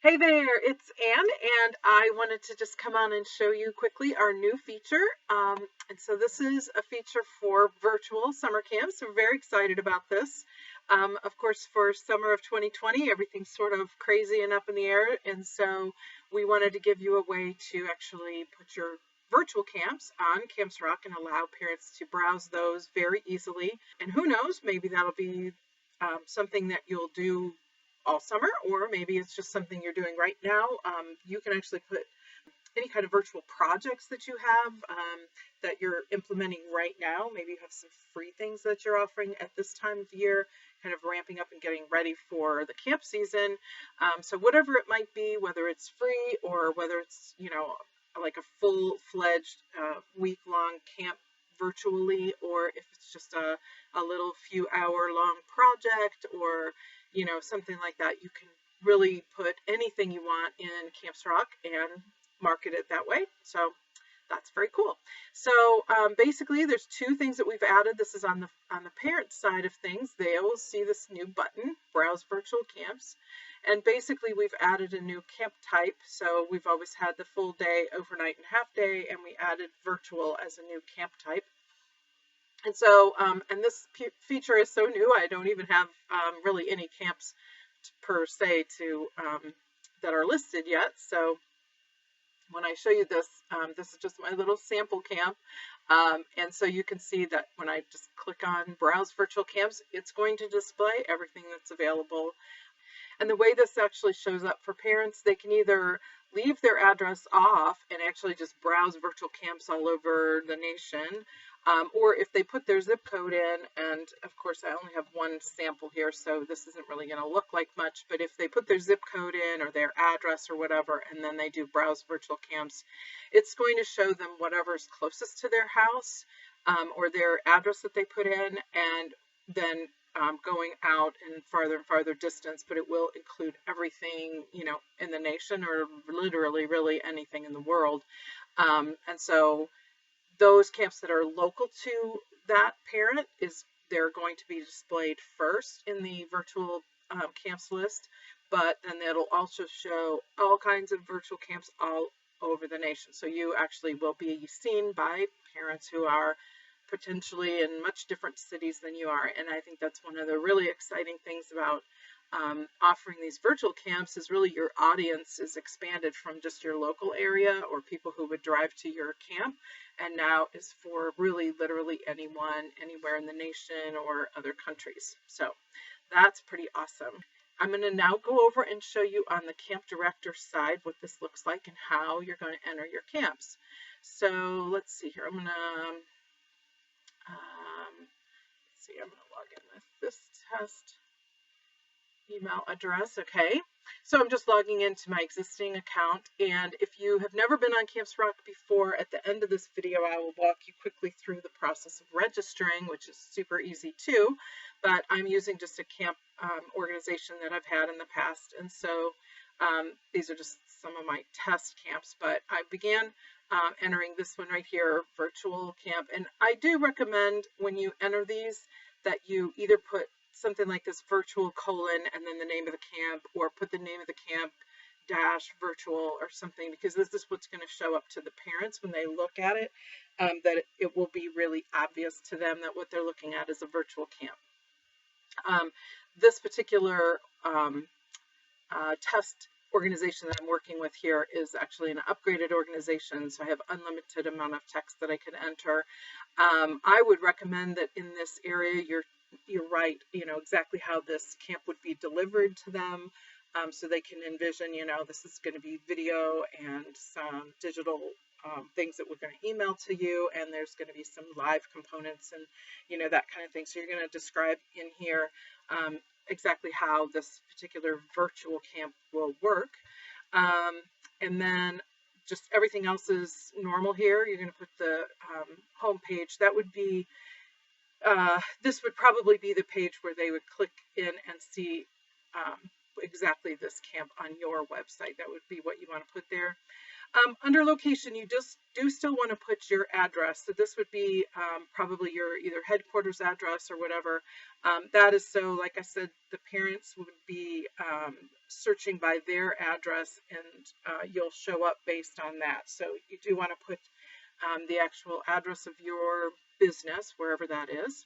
Hey there, it's Anne, and I wanted to just come on and show you quickly our new feature. And so this is a feature for virtual summer camps. We're very excited about this. Of course, for summer of 2020, everything's sort of crazy and up in the air, and so we wanted to give you a way to actually put your virtual camps on Camps Rock and allow parents to browse those very easily. And who knows, maybe that'll be something that you'll do all summer, or maybe it's just something you're doing right now. You can actually put any kind of virtual projects that you have that you're implementing right now. Maybe you have some free things that you're offering at this time of year, kind of ramping up and getting ready for the camp season. So whatever it might be, whether it's free or whether it's, like a full-fledged week-long camp virtually, or if it's just a little few hour long project, or something like that, you can really put anything you want in Camps Rock and market it that way. So that's very cool. So basically, there's two things that we've added. This is on the parent side of things. They will see this new button, Browse Virtual Camps. And basically, we've added a new camp type. So we've always had the full day, overnight, and half day, and we added virtual as a new camp type. And so, and this feature is so new, I don't even have really any camps per se to that are listed yet. So when I show you this, this is just my little sample camp. And so you can see that when I just click on Browse Virtual Camps, it's going to display everything that's available. And the way this actually shows up for parents, they can either leave their address off and actually just browse virtual camps all over the nation, or if they put their zip code in, and of course I only have one sample here, so this isn't really going to look like much, but if they put their zip code in or their address or whatever, and then they do browse virtual camps, it's going to show them whatever's closest to their house or their address that they put in, and then going out in farther and farther distance, but it will include everything, in the nation, or literally really anything in the world. And so those camps that are local to that parent, they're going to be displayed first in the virtual camps list, but then it'll also show all kinds of virtual camps all over the nation. So you actually will be seen by parents who are potentially in much different cities than you are. And I think that's one of the really exciting things about offering these virtual camps, is really your audience is expanded from just your local area or people who would drive to your camp, and now is for really literally anyone, anywhere in the nation or other countries. So that's pretty awesome. I'm going to now go over and show you on the camp director side what this looks like and how you're going to enter your camps. So let's see here. I'm going to I'm going to log in with this test email address. Okay, so I'm just logging into my existing account, and if you have never been on Camps Rock before, at the end of this video I will walk you quickly through the process of registering, which is super easy too, but I'm using just a camp organization that I've had in the past, and so these are just some of my test camps, but I began entering this one right here, virtual camp. And I do recommend when you enter these that you either put something like this, virtual : and then the name of the camp, or put the name of the camp - virtual or something, because this is what's going to show up to the parents when they look at it, that it will be really obvious to them that what they're looking at is a virtual camp. This particular test organization that I'm working with here is actually an upgraded organization, so I have unlimited amount of text that I can enter. I would recommend that in this area you're right, exactly how this camp would be delivered to them, so they can envision, this is going to be video and some digital things that we're going to email to you, and there's going to be some live components and that kind of thing. So you're going to describe in here exactly how this particular virtual camp will work, and then just everything else is normal here. You're going to put the home page. That would be this would probably be the page where they would click in and see exactly this camp on your website. That would be what you want to put there. Under location, you just do still want to put your address. So this would be probably your either headquarters address or whatever. That is so, like I said, the parents would be searching by their address, and you'll show up based on that. So you do want to put the actual address of your business, wherever that is.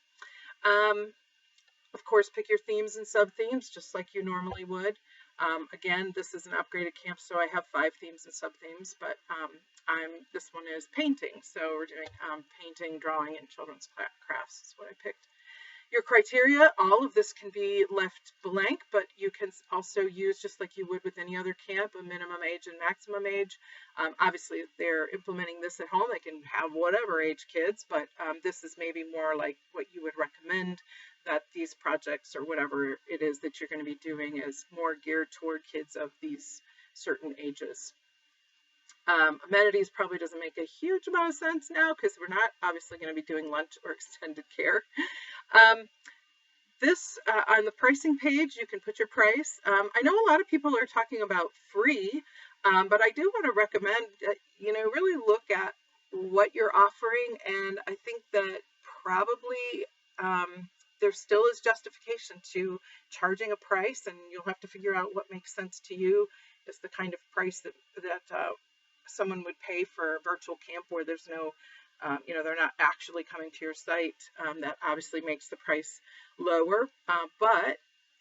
Of course, pick your themes and sub-themes, just like you normally would. Again, this is an upgraded camp, so I have 5 themes and sub-themes, but this one is painting. So we're doing painting, drawing, and children's crafts is what I picked. Your criteria, all of this can be left blank, but you can also use, just like you would with any other camp, a minimum age and maximum age. Obviously, if they're implementing this at home, they can have whatever age kids, but this is maybe more like what you would recommend, that these projects or whatever it is that you're going to be doing is more geared toward kids of these certain ages. Amenities probably doesn't make a huge amount of sense now because we're not obviously going to be doing lunch or extended care. This on the pricing page, you can put your price. I know a lot of people are talking about free, but I do want to recommend that, really look at what you're offering. And I think that probably there still is justification to charging a price, and you'll have to figure out what makes sense to you. Is the kind of price that someone would pay for a virtual camp where there's no, they're not actually coming to your site. That obviously makes the price lower, but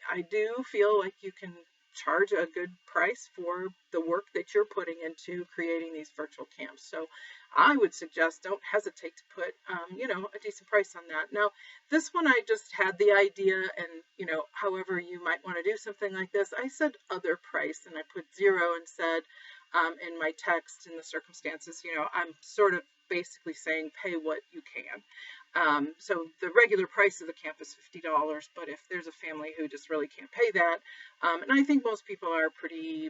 I do feel like you can charge a good price for the work that you're putting into creating these virtual camps. So I would suggest don't hesitate to put, a decent price on that. Now, this one I just had the idea, and, however you might want to do something like this, I said other price, and I put 0 and said, in my text, in the circumstances, I'm sort of basically saying pay what you can. So the regular price of the camp is $50, but if there's a family who just really can't pay that, and I think most people are pretty,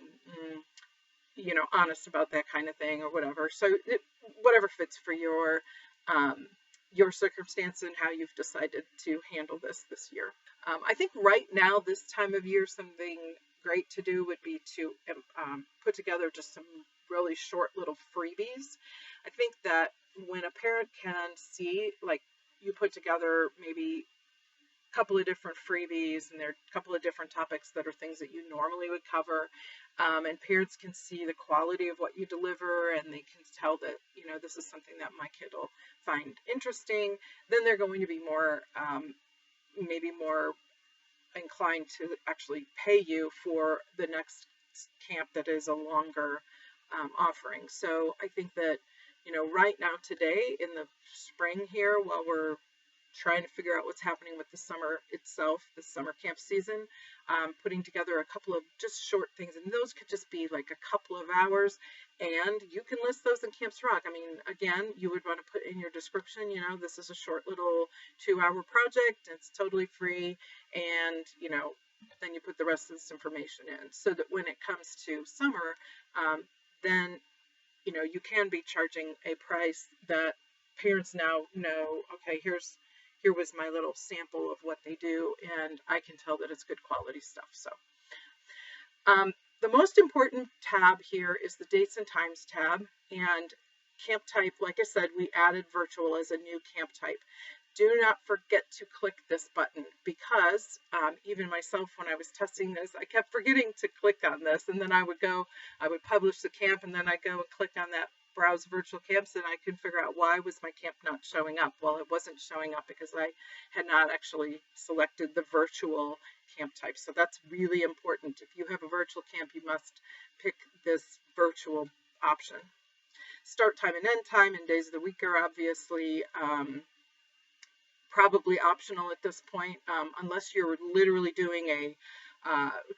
honest about that kind of thing or whatever. So whatever fits for your circumstance and how you've decided to handle this year. I think right now, this time of year, something great to do would be to put together just some really short little freebies. I think that when a parent can see, like, you put together maybe a couple of different freebies, and there are a couple of different topics that are things that you normally would cover, and parents can see the quality of what you deliver, and they can tell that, this is something that my kid will find interesting, then they're going to be more, maybe more inclined to actually pay you for the next camp that is a longer offering. So I think that, right now today in the spring here, while we're trying to figure out what's happening with the summer itself, the summer camp season, putting together a couple of just short things, and those could just be like a couple of hours, and you can list those in Camps Rock. I mean, again, you would want to put in your description, this is a short little 2-hour project, it's totally free, and, then you put the rest of this information in, so that when it comes to summer, then, you can be charging a price that parents now know, okay, here was my little sample of what they do, and I can tell that it's good quality stuff. So the most important tab here is the dates and times tab, and camp type. Like I said, we added virtual as a new camp type. Do not forget to click this button, because even myself, when I was testing this, I kept forgetting to click on this, and then I would publish the camp, and then I'd go and click on that browse virtual camps, and I couldn't figure out why was my camp not showing up. Well, it wasn't showing up because I had not actually selected the virtual camp type. So that's really important. If you have a virtual camp, you must pick this virtual option. Start time and end time and days of the week are obviously probably optional at this point, unless you're literally doing a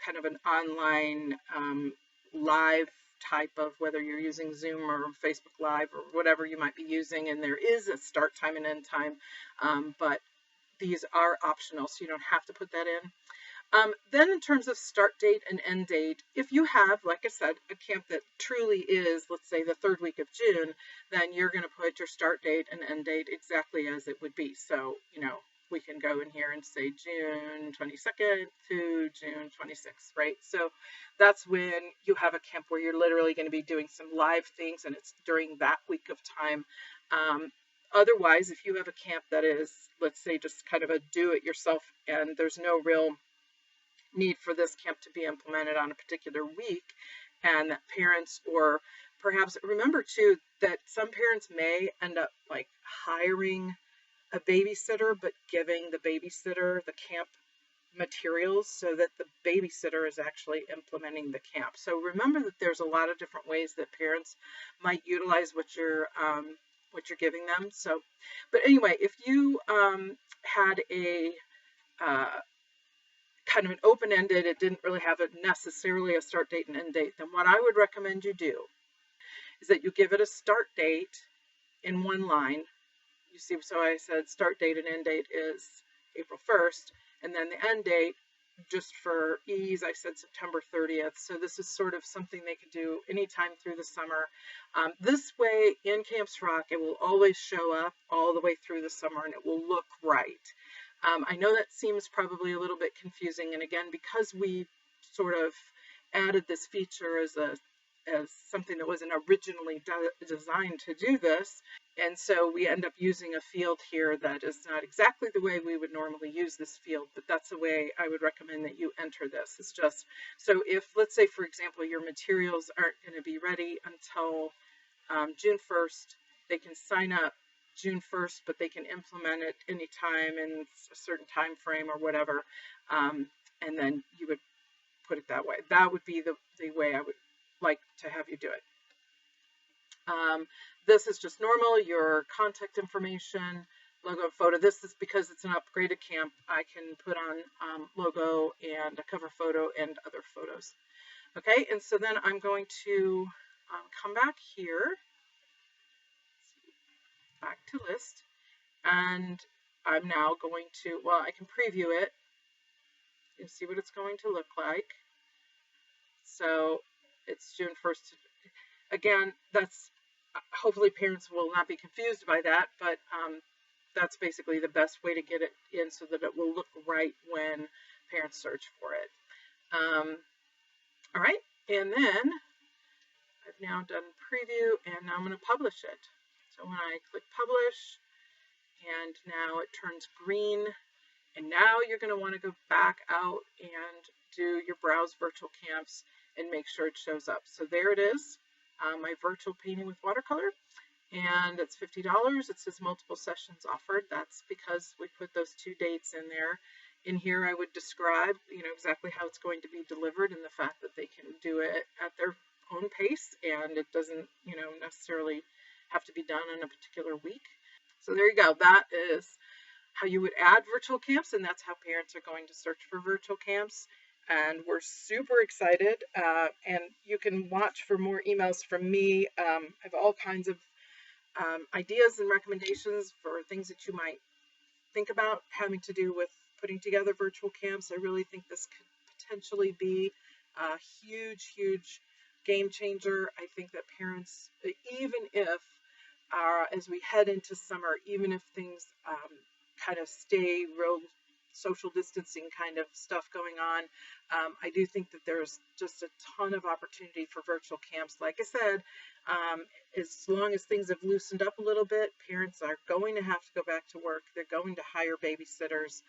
kind of an online live type of, whether you're using Zoom or Facebook Live or whatever you might be using, and there is a start time and end time, but these are optional, so you don't have to put that in. Then in terms of start date and end date, if you have, like I said, a camp that truly is, let's say, the 3rd week of June, then you're going to put your start date and end date exactly as it would be. So, we can go in here and say June 22nd to June 26th, right? So that's when you have a camp where you're literally going to be doing some live things, and it's during that week of time. Otherwise, if you have a camp that is, let's say, just kind of a do-it-yourself, and there's no real need for this camp to be implemented on a particular week, and that parents, or perhaps remember too that some parents may end up like hiring a babysitter, but giving the babysitter the camp materials so that the babysitter is actually implementing the camp. So remember that there's a lot of different ways that parents might utilize what you're giving them. So, but anyway, if you had a kind of an open-ended, it didn't really have necessarily a start date and end date, then what I would recommend you do is that you give it a start date in one line. You see, so I said start date and end date is April 1st, and then the end date, just for ease, I said September 30th. So this is sort of something they could do anytime through the summer. This way, in Camps Rock, it will always show up all the way through the summer, and it will look right. I know that seems probably a little bit confusing, and again, because we sort of added this feature as something that wasn't originally designed to do this, and so we end up using a field here that is not exactly the way we would normally use this field, but that's the way I would recommend that you enter this. It's just, so if, let's say, for example, your materials aren't going to be ready until June 1st, they can sign up June 1st, but they can implement it anytime in a certain time frame or whatever, and then you would put it that way. That would be the way I would like to have you do it. This is just normal, your contact information, logo, photo. This is because it's an upgraded camp. I can put on logo and a cover photo and other photos. Okay, and so then I'm going to come back here, back to list, and I'm now going to, well, I can preview it and see what it's going to look like. So it's June 1st. Again, that's, hopefully parents will not be confused by that, but that's basically the best way to get it in so that it will look right when parents search for it. All right, and then I've now done preview, and now I'm going to publish it. So when I click publish, and now it turns green, and now you're going to want to go back out and do your browse virtual camps and make sure it shows up. So there it is, my virtual painting with watercolor, and it's $50. It says multiple sessions offered. That's because we put those 2 dates in there. In here I would describe, exactly how it's going to be delivered, and the fact that they can do it at their own pace, and it doesn't, necessarily have to be done in a particular week. So there you go. That is how you would add virtual camps, and that's how parents are going to search for virtual camps. And we're super excited, and you can watch for more emails from me. I have all kinds of ideas and recommendations for things that you might think about having to do with putting together virtual camps. I really think this could potentially be a huge, huge game changer. I think that parents, even if as we head into summer, even if things kind of stay real social distancing kind of stuff going on, I do think that there's just a ton of opportunity for virtual camps. Like I said, as long as things have loosened up a little bit, parents are going to have to go back to work. They're going to hire babysitters,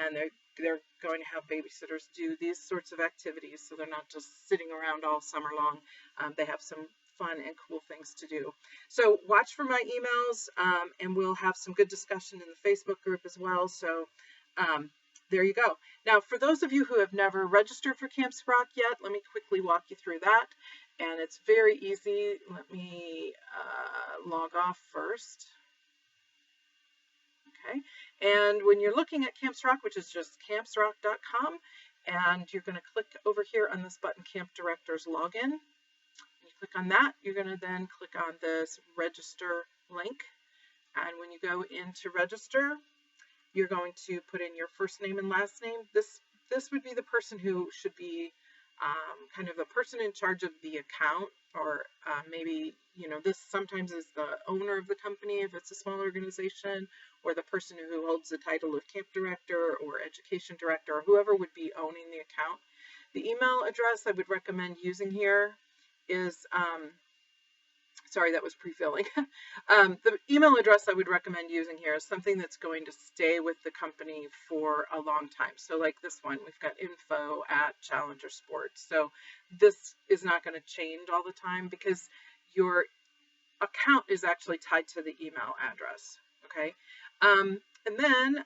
and they're going to have babysitters do these sorts of activities, so they're not just sitting around all summer long. They have some fun and cool things to do. So watch for my emails, and we'll have some good discussion in the Facebook group as well. So there you go. Now, for those of you who have never registered for Camps Rock yet, let me quickly walk you through that. And it's very easy. Let me log off first. Okay. And when you're looking at Camps Rock, which is just campsrock.com, and you're going to click over here on this button, Camp Directors Login. You click on that, you're going to then click on this register link. And when you go into register, you're going to put in your first name and last name. This would be the person who should be kind of the person in charge of the account, or maybe, this sometimes is the owner of the company if it's a small organization, or the person who holds the title of camp director or education director, or whoever would be owning the account. The email address I would recommend using here is, sorry, that was pre-filling. The email address I would recommend using here is something that's going to stay with the company for a long time. So like this one, we've got info@Challenger Sports. So this is not going to change all the time because your account is actually tied to the email address. Okay. And then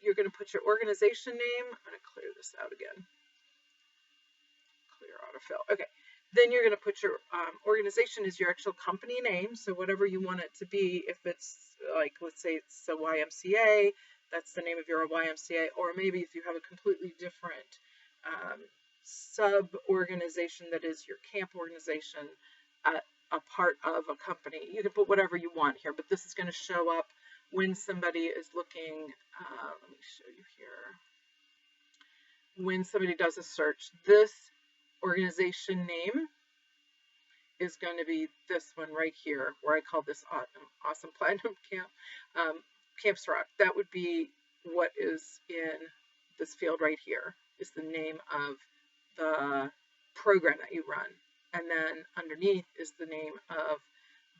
you're going to put your organization name. I'm going to clear this out again. Clear autofill. Okay. Then you're going to put your organization is your actual company name. So whatever you want it to be, if it's like, let's say it's a YMCA, that's the name of your YMCA, or maybe if you have a completely different sub-organization that is your camp organization, a part of a company. You can put whatever you want here, but this is going to show up when somebody is looking. Let me show you here. When somebody does a search, this organization name is going to be this one right here, where I call this awesome platinum camp, Camps Rock. That would be what is in this field right here, is the name of the program that you run. And then underneath is the name of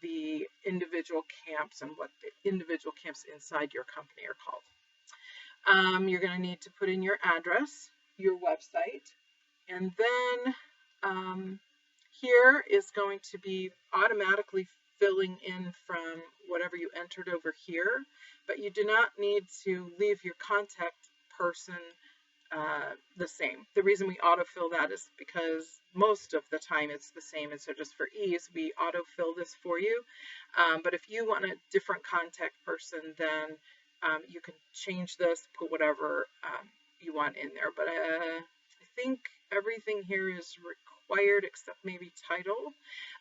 the individual camps and what the individual camps inside your company are called. You're going to need to put in your address, your website, and then here is going to be automatically filling in from whatever you entered over here, but you do not need to leave your contact person the same. The reason we autofill that is because most of the time it's the same, and so just for ease, we autofill this for you. But if you want a different contact person, then you can change this, put whatever you want in there. But I think everything here is required except maybe title.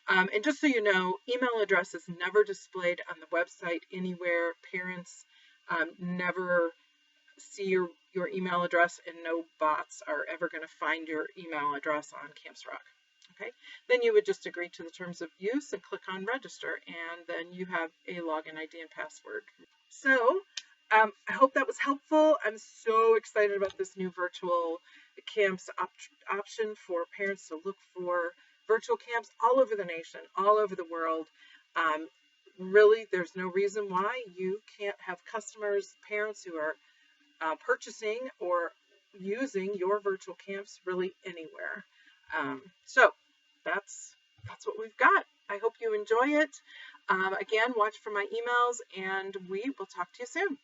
And just so you know, email address is never displayed on the website anywhere. Parents never see your email address, and no bots are ever going to find your email address on Camps Rock. Okay, then you would just agree to the terms of use and click on register, and then you have a login ID and password. So I hope that was helpful. I'm so excited about this new virtual camps option for parents to look for virtual camps all over the nation, all over the world. Really, there's no reason why you can't have customers, parents who are purchasing or using your virtual camps really anywhere. So that's what we've got. I hope you enjoy it. Again, watch for my emails, and we will talk to you soon.